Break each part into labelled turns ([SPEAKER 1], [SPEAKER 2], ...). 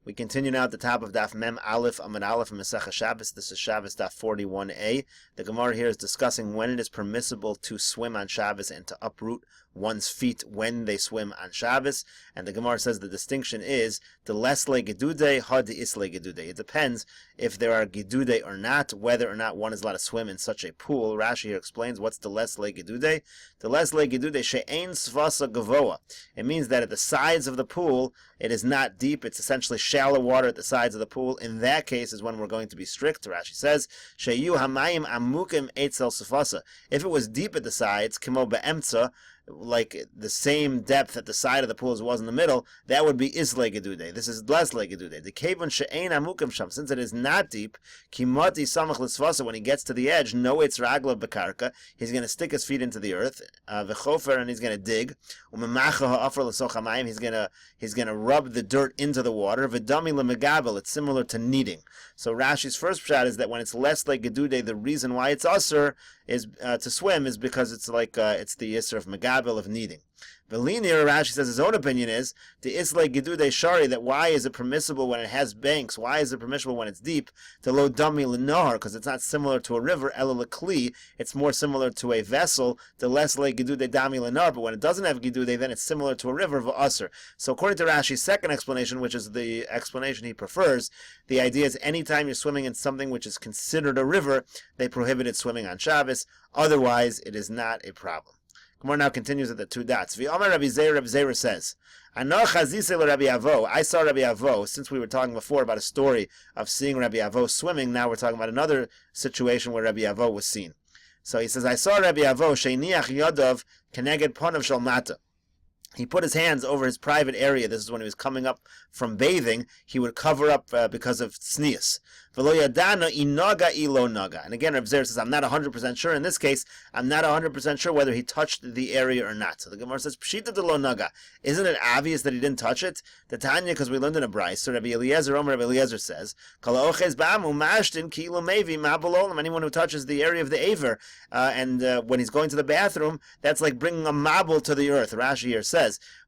[SPEAKER 1] We continue now at the top of Daf Mem Aleph Amud Aleph in Meseches Shabbos. This is Shabbos Daf 41a. The Gemara here is discussing when it is permissible to swim on Shabbos and to uproot one's feet when they swim on Shabbos. And the Gemara says the distinction is the lesle gedude, had the isle gedude. It depends if there are gedude or not, whether or not one is allowed to swim in such a pool. Rashi here explains what's the lesle gedude. The lesle gedude she'ein svasa gavoa. It means that at the sides of the pool it is not deep. It's essentially shallow water at the sides of the pool. In that case is when we're going to be strict. Rashi says, Sheyu hamayim amukim eitzel sefasa. If it was deep at the sides, kimo be'emtza, like the same depth at the side of the pool as it was in the middle, that would be isle gedude. This is less gedude. The kevon she'ein amukim sham, since it is not deep, kimati samach l'sfasa, when he gets to the edge, no it's ragla bekarka, he's going to stick his feet into the earth, v'chofer, and he's going to dig, umemacha ha'afar l'soch hamayim, he's going to rub the dirt into the water, v'dami l'megabel, it's similar to kneading. So Rashi's first shot is that when it's less gedude, the reason why it's usher is to swim is because it's like it's the isser of megabel, of kneading. Velinir, Rashi says his own opinion is the isle gedude shari, that why is it permissible when it has banks? Why is it permissible when it's deep? To lo dami l'nahar, because it's not similar to a river. Ela l'kli, it's more similar to a vessel. The less le gedude dami l'nahar, but when it doesn't have gedude, then it's similar to a river v'aser. So according to Rashi's second explanation, which is the explanation he prefers, the idea is anytime you're swimming in something which is considered a river, they prohibited swimming on Shabbos. Otherwise, it is not a problem. Gemara now continues at the two dots. V'amar Rabbi Zera says, I saw Rabbi Avo, since we were talking before about a story of seeing Rabbi Avo swimming, now we're talking about another situation where Rabbi Avo was seen. So he says, I saw Rabbi Avo, sheiniach yadav keneged ponav shel mata. He put his hands over his private area. This is when he was coming up from bathing. He would cover up because of tznius. V'lo yadana inaga ilo naga. And again, Reb Zer says, I'm not 100% sure. In this case, I'm not 100% sure whether he touched the area or not. So the Gemara says, Pshita de lo naga. Isn't it obvious that he didn't touch it? The Tanya, because we learned in a Bryce. So Rabbi Eliezer, Rabbi Eliezer says, Kala oches ba'amu mashtin ki ilo mevi ma'balolim. Anyone who touches the area of the aver, and when he's going to the bathroom, that's like bringing a mabel to the earth. Rashi here says,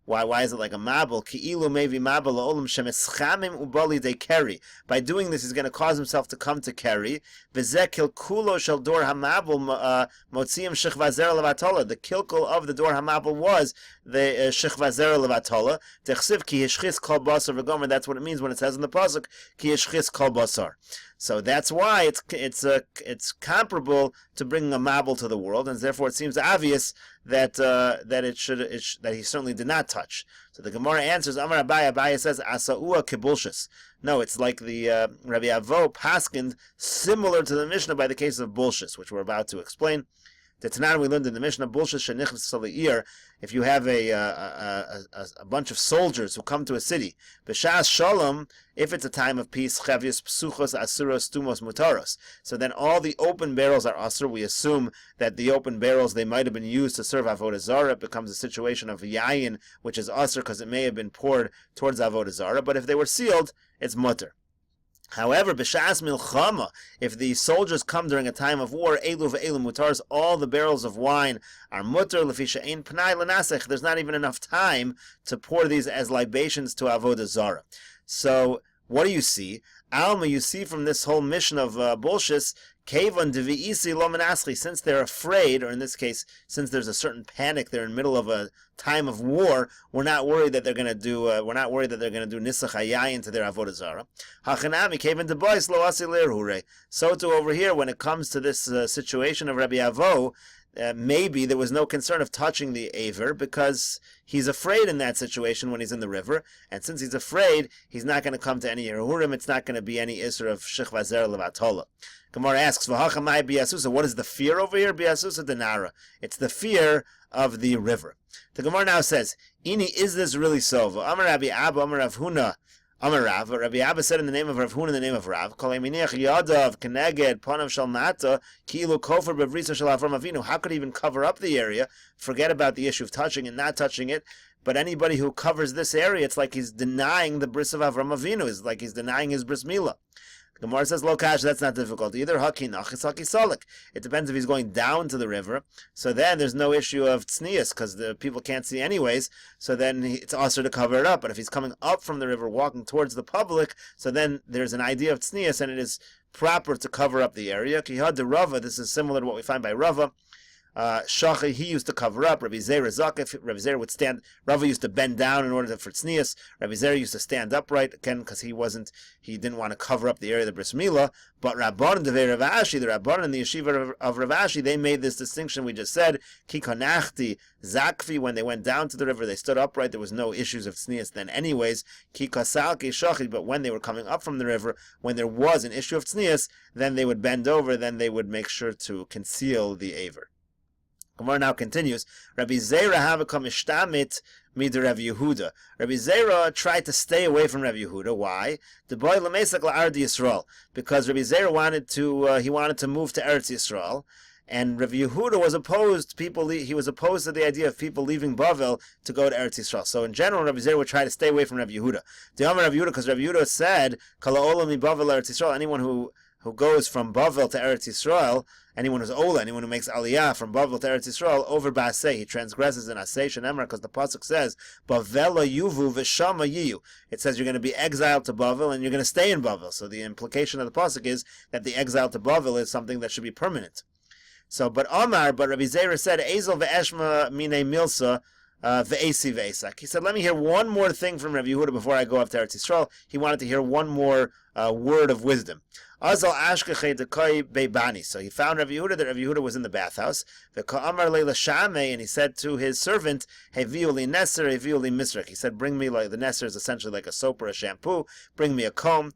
[SPEAKER 1] why is it like a mabel? Ki'ilu mevi mabel olam shemeschamim ubali de keri. By doing this, he's going to cause himself to come to keri. V'zekil kulo shel dor hamabel motziim shechvazer levatola. The kilkul of the dor hamabel was the shechvazer levatola. Techsiv ki yishchis kol basar v'gomer. That's what it means when it says in the pasuk ki yishchis kol basar. So that's why it's comparable to bringing a mabel to the world, and therefore it seems obvious that that he certainly did not touch. So the Gemara answers, Amar Abaye. Abaye says, Asa'ua kibulshis. No, it's like the Rabbi Avo paskined, similar to the Mishnah by the case of bulshis, which we're about to explain. The Tanana we learned in the Mishnah, bulshis shenichnas sala'ir. If you have a bunch of soldiers who come to a city, b'shas shalom, if it's a time of peace, chavius psuchos asuros stumos mutaros. So then all the open barrels are asur. We assume that the open barrels, they might have been used to serve avodah zarah. It becomes a situation of yayin, which is asur because it may have been poured towards avodah zarah. But if they were sealed, it's mutter. However, b'shas milchama, if the soldiers come during a time of war, elu ve'elu mutaros, all the barrels of wine are mutter, lefi she'ein pnai l'nasech. There's not even enough time to pour these as libations to avodah zarah. So, what do you see? Alma, you see from this whole mission of bullshis, Kevon devi'isi lo menaschi, since they're afraid, or in this case, since there's a certain panic, they're in the middle of a time of war, we're not worried that they're going to do nisach hayayin to their avodah zarah. Hachanami kevon debois lo asi leirhure. So too over here, when it comes to this situation of Rabbi Avo, maybe there was no concern of touching the aver because he's afraid in that situation when he's in the river, and since he's afraid, he's not going to come to any Yehurim. It's not going to be any isser of shechvazer levatola. Gemara asks, "V'hachamai biasusa." What is the fear over here? Biasusa denara. It's the fear of the river. The Gemara now says, "Ini, is this really so?" Amar Rabbi Abba, Amar Rav Huna, Amar Rav. Rabbi Abba said in the name of Rav Huna, in the name of Rav, Kol eminiach yadav keneged ponav shel mata ki'ilu kofer bevrisa shel Avram Avinu. How could he even cover up the area? Forget about the issue of touching and not touching it. But anybody who covers this area, it's like he's denying the bris of Avram Avinu. It's like he's denying his bris milah. Gemara says, Lo kash, that's not difficult. Either haki nachis, haki solik. It depends if he's going down to the river. So then there's no issue of tznius, because the people can't see anyways. So then it's also to cover it up. But if he's coming up from the river, walking towards the public, so then there's an idea of tznius, and it is proper to cover up the area. Kihad de Rava, this is similar to what we find by Rava. Shachi, he used to cover up. Rabbi Zera Zakif, Rabbi Zera would stand. Rava used to bend down in order for tznius. Rabbi Zera used to stand upright, again, because he didn't want to cover up the area of the bris milah. But Rabbanan Devei Rav Ashi, the Rabbanan in the yeshiva of Rav Ashi, they made this distinction we just said. Kikonachti Zakfi, when they went down to the river, they stood upright. There was no issues of tznius then anyways. Kikasalki Shachi, but when they were coming up from the river, when there was an issue of tznius, then they would bend over, then they would make sure to conceal the aver. Gemara now continues. Rabbi Zera havakam ishtamit mider Rabbi Yehuda. Rabbi Zera tried to stay away from Rabbi Yehuda. Why? The boy lemesak la'ard Yisrael, because Rabbi Zera wanted to move to Eretz Yisrael, and Rabbi Yehuda was opposed. He was opposed to the idea of people leaving Bavel to go to Eretz Yisrael. So in general, Rabbi Zera would try to stay away from Rabbi Yehuda. The Amar Rabbi Yehuda, because Rabbi Yehuda said, "Kala olam mi Bavel Eretz Yisrael." Anyone who goes from Bavel to Eretz Yisrael, anyone who's Ola, anyone who makes Aliyah from Bavel to Eretz Yisrael, over Ba'aseh, he transgresses in Aseh Shenemar, because the Pasuk says, Bavela yuvu v'shama yiyu. It says you're going to be exiled to Bavel, and you're going to stay in Bavel. So the implication of the Pasuk is that the exile to Bavel is something that should be permanent. But Rabbi Zera said, Ezel ve'eshma mine milsa, ve'esi ve'esak. He said, let me hear one more thing from Rabbi Yehuda before I go up to Eretz Yisrael. He wanted to hear one more word of wisdom. Azal ashkechei dekai beibani. So he found Rabbi Yehuda, that Rabbi Yehuda was in the bathhouse. V'ka'amar leila shamei, and he said to his servant, Heviu li neser, heviu li misrak. He said, bring me, like the neser is essentially like a soap or a shampoo, bring me a comb.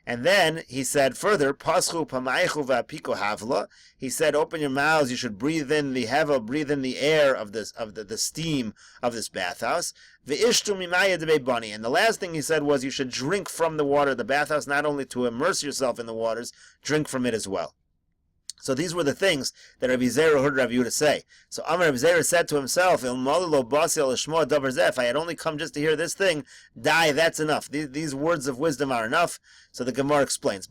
[SPEAKER 1] And then he said further, Paschu pamaychu va'apiko havla. He said, open your mouths, you should breathe in the heva, breathe in the air of the steam of this bathhouse. Ve'ishtu mimaya debeibani. And the last thing he said was, you should drink from the water of the bathhouse, not only to immerse yourself in the waters, drink from it as well. So these were the things that Rabbi Zera heard Rabbi Yehuda say. So Amar Rabbi Zera said to himself, if I had only come just to hear this thing, that's enough. These words of wisdom are enough. So the Gemara explains.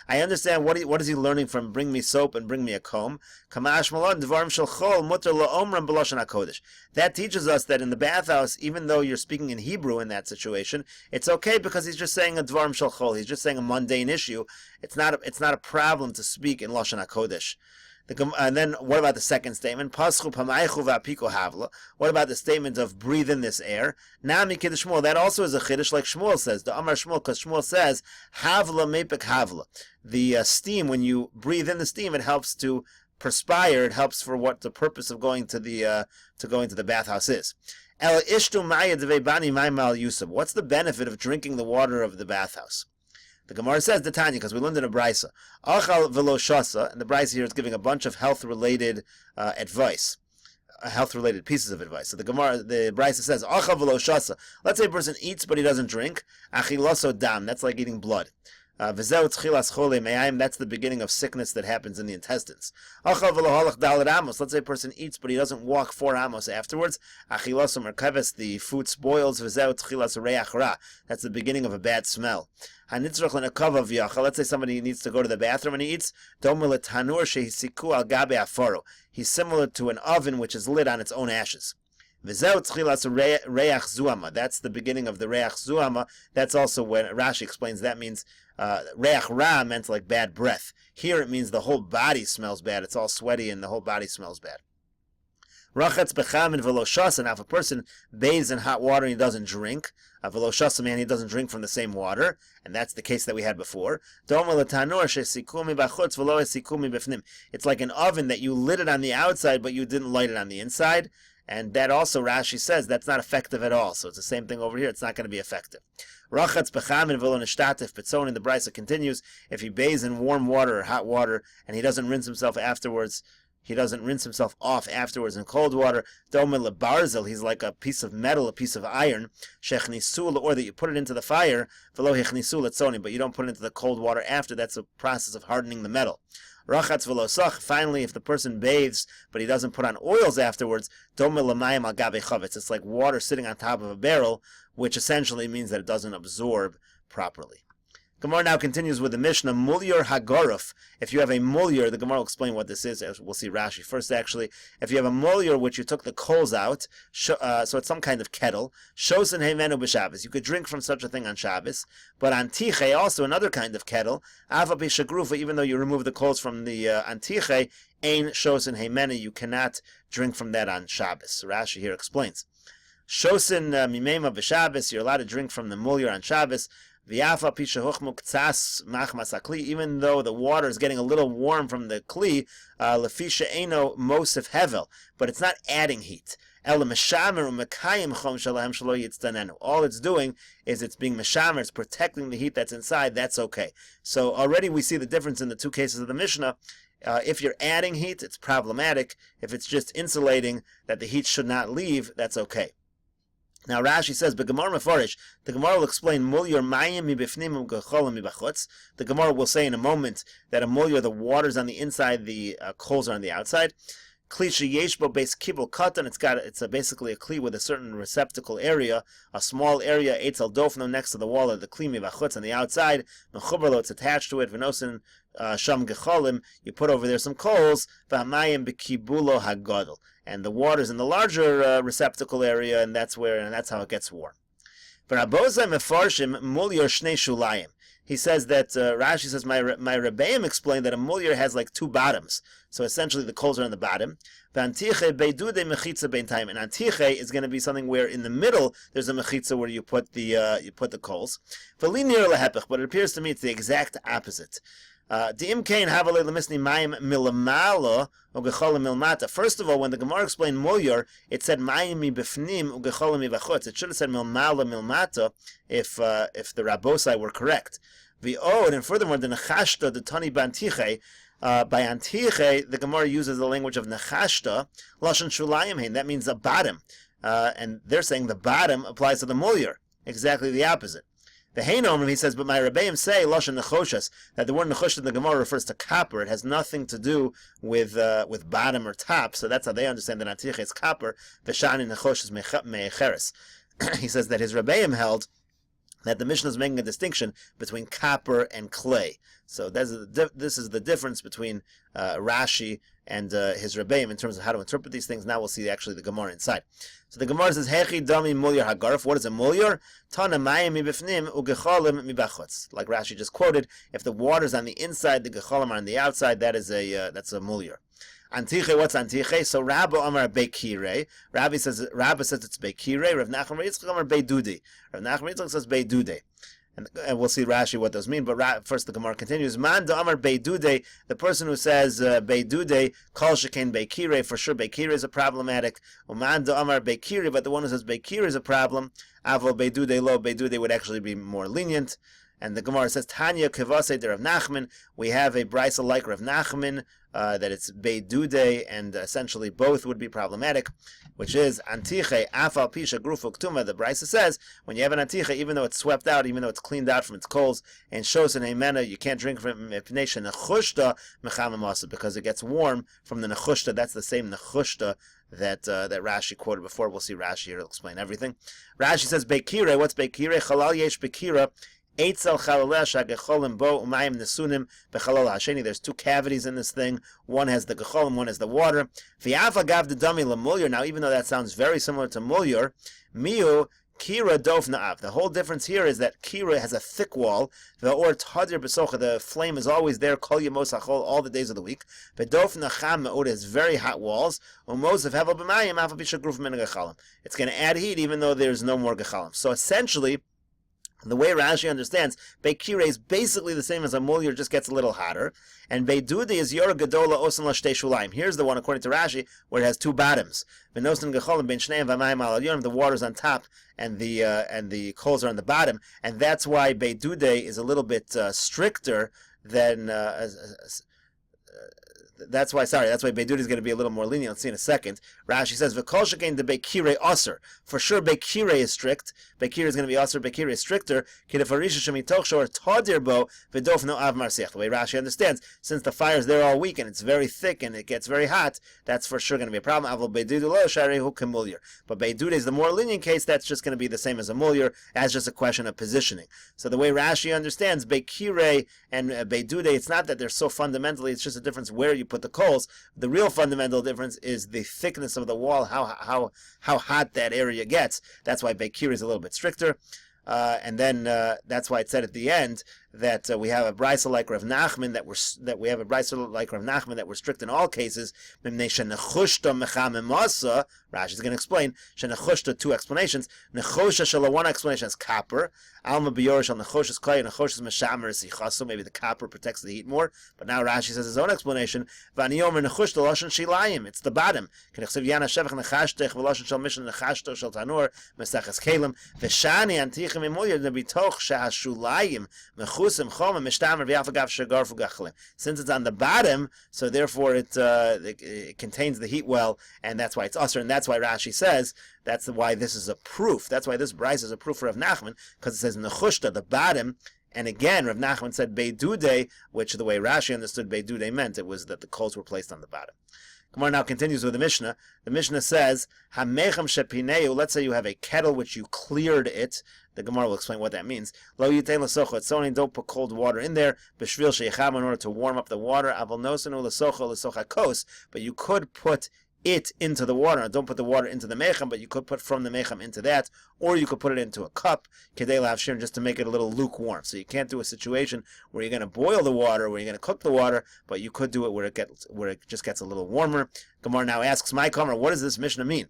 [SPEAKER 1] I understand what is he learning from bring me soap and bring me a comb. That teaches us that in the bathhouse, even though you're speaking in Hebrew in that situation, it's okay, because he's just saying a dvarim shel chol. He's just saying a mundane issue. It's not a problem to speak in Lashon HaKodesh. And then what about the second statement? Paschu pamaychu va'apiko havla. What about the statement of breathe in this air? Nami kiddush Shmuel. That also is a chiddush, like Shmuel says. The Amar Shmuel, because Shmuel says havla mepek havla. The steam, when you breathe in the steam, it helps to perspire. It helps for what the purpose of going to the bathhouse is. El ishtu maya deveibani maimal yusab. What's the benefit of drinking the water of the bathhouse? The Gemara says the Tanya, because we learned in a brisa, achal velo shasa, and the brisa here is giving a bunch of health-related advice, health-related pieces of advice. So the brisa says achal velo shasa. Let's say a person eats but he doesn't drink. Achiloso dam. That's like eating blood. That's the beginning of sickness that happens in the intestines. Let's say a person eats but he doesn't walk 4 amos afterwards. The food spoils. That's the beginning of a bad smell. Let's say somebody needs to go to the bathroom and he eats. He's similar to an oven which is lit on its own ashes. That's the beginning of the reach zuama. That's also when Rashi explains that means reach ra meant like bad breath. Here it means the whole body smells bad. It's all sweaty and the whole body smells bad. Rachatz bechamin v'lo shasa. Now, if a person bathes in hot water and he doesn't drink, v'lo shasa, man, he doesn't drink from the same water, and that's the case that we had before. It's like an oven that you lit it on the outside, but you didn't light it on the inside. And that also, Rashi says, that's not effective at all. So it's the same thing over here. It's not going to be effective. Rachatz bechamin v'lo nishtatif betzon. In the brisa continues, if he bathes in warm water or hot water and he doesn't rinse himself afterwards, he doesn't rinse himself off afterwards in cold water, domel lebarzel, he's like a piece of metal, a piece of iron, shechnisul, or that you put it into the fire, v'lo hechnisul etzoni, but you don't put it into the cold water after. That's a process of hardening the metal. Rachatz v'lo. Finally, if the person bathes but he doesn't put on oils afterwards, domel l'mayim al gabe chavetz. It's like water sitting on top of a barrel, which essentially means that it doesn't absorb properly. Gemara now continues with the Mishnah, Mulyar Hagoruf. If you have a mulyar, the Gemara will explain what this is. We'll see Rashi first, actually. If you have a mulyar which you took the coals out, so it's some kind of kettle, Shosen Heimenu b'Shabbos. You could drink from such a thing on Shabbos. But Antiche, also another kind of kettle, Ava b'Shagrufa, even though you remove the coals from the Antiche, Ein Shosen Heimenu, you cannot drink from that on Shabbos. Rashi here explains. Shosen Mimema b'Shabbos, you're allowed to drink from the mulyar on Shabbos. Even though the water is getting a little warm from the kli, lefisha eno mosif hevel, but it's not adding heat. All it's doing is it's being meshamer, it's protecting the heat that's inside. That's okay. So already we see the difference in the two cases of the Mishnah. If you're adding heat, it's problematic. If it's just insulating that the heat should not leave, that's okay. Now Rashi says, "B'Gemara Mefarish." The Gemara will explain mulyar mayim mibifnim u'gecholim mibachutz. The Gemara will say in a moment that a mulyar, the water's on the inside, the coals are on the outside. Kli sheyeshbo beis kibul katan. It's basically a kli with a certain receptacle area, a small area. Eitzel dofno next to the wall of the kli mibachutz on the outside. Mechuberlo, it's attached to it. V'nosin sham gecholim. You put over there some coals. V'hamayim b'kibulo hagadol. And the water's in the larger receptacle area, and that's how it gets warm. For Abozai Mefarshim Mulyar Shnei Shulayim. He says that Rashi says my Rebbeim explained that a mulyar has like two bottoms. So essentially the coals are on the bottom. Antiche beidude mechitza beintayim. And antiche is going to be something where in the middle there's a mechitza where you put the coals. V'linir lehepech, but it appears to me it's the exact opposite. First of all, when the Gemara explained mulyar, it said mayim mibifnim ugecholim mibachutz. It should have said milmala milmata if the Rabbosai were correct. And furthermore, the nechashta, the tani bantiche, by antiche, the Gemara uses the language of nechashta, lashon shulayim hein. That means the bottom, and they're saying the bottom applies to the mulyar. Exactly the opposite. The Heinomim, he says, but my Rebbeim say, Lashon Nechoshas, that the word Nechosh in the Gemara refers to copper. It has nothing to do with bottom or top, so that's how they understand that Antiche is copper, Veshani Nechosh is Mecheres. He says that his Rebbeim held that the Mishnah is making a distinction between copper and clay. So this is the difference between Rashi and his Rebbeim in terms of how to interpret these things. Now we'll see actually the Gemara inside. So the Gemara says, Hechi dami mulyar hagarf. What is a mulyar? Tana mayim mibifnim ugecholim mibachutz. Like Rashi just quoted, if the water's on the inside, the gecholim are on the outside, that's a mulyar. Antiche, what's antiche? So Rabba Amar Beikire. Rabba says it's Beikire. Rav Nachman Yitzchak Amar Beidudi. Rav Nachman Yitzchak says Beidude. And we'll see Rashi what those mean. But first the Gemara continues. Man da Amar Beidude. The person who says Beidude, Kol Shekain Beikire. For sure Beikire is a problematic. Man da Amar Beikire. But the one who says Beikire is a problem. Avo Beidude lo. Beidude would actually be more lenient. And the Gemara says, Tanya Kevase de Rav Nachman. We have a brisa like Rav Nachman, that it's Beidude, and essentially both would be problematic, which is Antiche, Afal Pisha Grufuk Tuma. The brisa says, when you have an Antiche, even though it's swept out, even though it's cleaned out from its coals, and shows in Heimena, you can't drink from it, because it gets warm from the Nechushta. That's the same Nechushta that Rashi quoted before. We'll see Rashi here, he'll explain everything. Rashi says, Beikire, what's Beikire? Chalal Yesh Beikira. There's two cavities in this thing. One has the gecholim, one has the water. Now, even though that sounds very similar to mulyar, miu kira dof na'av. The whole difference here is that kira has a thick wall. The flame is always there all the days of the week. But dof nacham has very hot walls. It's going to add heat even though there's no more gecholim. So essentially, the way Rashi understands, Beikire is basically the same as a mulyar, just gets a little hotter. And Beidude is Yor Gadola Osan Lashtei Shulaim. Here's the one, according to Rashi, where it has two bottoms. V'nosan Gecholim Ben Shneim V'mayim Al Yonim. The water's on top, and the coals are on the bottom. And that's why Beidude is a little bit stricter than that's why Beidud is going to be a little more lenient. Let's see in a second. Rashi says, V'kol shekein de Beikire aser. For sure, Beikire is strict. Beikire is going to be aser. Beikire is stricter. Kidefarisha shemitoch shor tadir bo v'dof no av marsiach. The way Rashi understands, since the fire is there all week and it's very thick and it gets very hot, that's for sure going to be a problem. Avol Beidud lo sharehu kemulyer. But Beidud is the more lenient case. That's just going to be the same as a mulyer, as just a question of positioning. So the way Rashi understands Beikire and Beidud, it's not that they're so fundamentally. It's just a difference where you put the coals. The real fundamental difference is the thickness of the wall, how hot that area gets. That's why Beikir is a little bit stricter. And then that's why it said at the end that we have a brisa like Rav Nachman that we're strict in all cases. Rashi is going to explain. Shenechushta, two explanations. Nechosha shala, one explanation is copper. Alma biyor shal nechoshes klay, nechoshes meshamer sichaso. Maybe the copper protects the heat more. But now Rashi says his own explanation. V'aniyomer nechushta loshen shilayim. It's the bottom. K'nechsev yana shevach nechashtech v'loshen shal mishen nechashto shal tanur meseches kelim v'shani antichem imulyer nebitoch shahashulayim mechusim chom mishtamer v'yafagav shagarfu gachlim. Since it's on the bottom, so therefore it contains the heat well, and that's why it's usher, and that's why Rashi says that's why this is a proof. That's why this brisa is a proof for Rav Nachman, because it says nechushta, the bottom. And again, Rav Nachman said beidude, which the way Rashi understood beidude meant, it was that the coals were placed on the bottom. Gemara now continues with the Mishnah. The Mishnah says, Hamechem shepineu, let's say you have a kettle which you cleared it. The Gemara will explain what that means. Lo yitein l'socho, it's only don't put cold water in there. B'shvil sheicham, in order to warm up the water. Avol nosenu l'socho l'sochakos, but you could put it into the water. Don't put the water into the mechem, but you could put from the mechem into that, or you could put it into a cup, kedei lavshir, just to make it a little lukewarm. So you can't do a situation where you're going to boil the water, where you're going to cook the water, but you could do it where it just gets a little warmer. Gemara now asks, my Kamar, what does this Mishnah mean?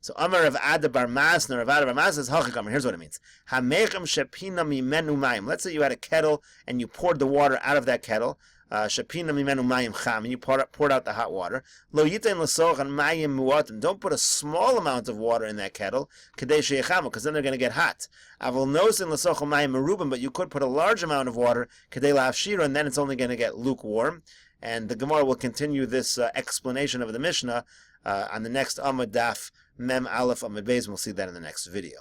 [SPEAKER 1] So Amar Rav Ada bar Masna, Rav Ada bar Masna says, Hachikamer, here's what it means. Hamechem shepina mimenu mayim. Let's say you had a kettle and you poured the water out of that kettle. Shapina mimenu mayim cham, and you poured out the hot water. Lo yitein l'soch and mayim muatim. Don't put a small amount of water in that kettle, kadei sheyechamu, because then they're going to get hot. Avol nosin l'soch mayim merubim, but you could put a large amount of water, kadei la'afshira, and then it's only going to get lukewarm. And the Gemara will continue this explanation of the Mishnah on the next Amud Daf Mem Aleph Amud Beis. We'll see that in the next video.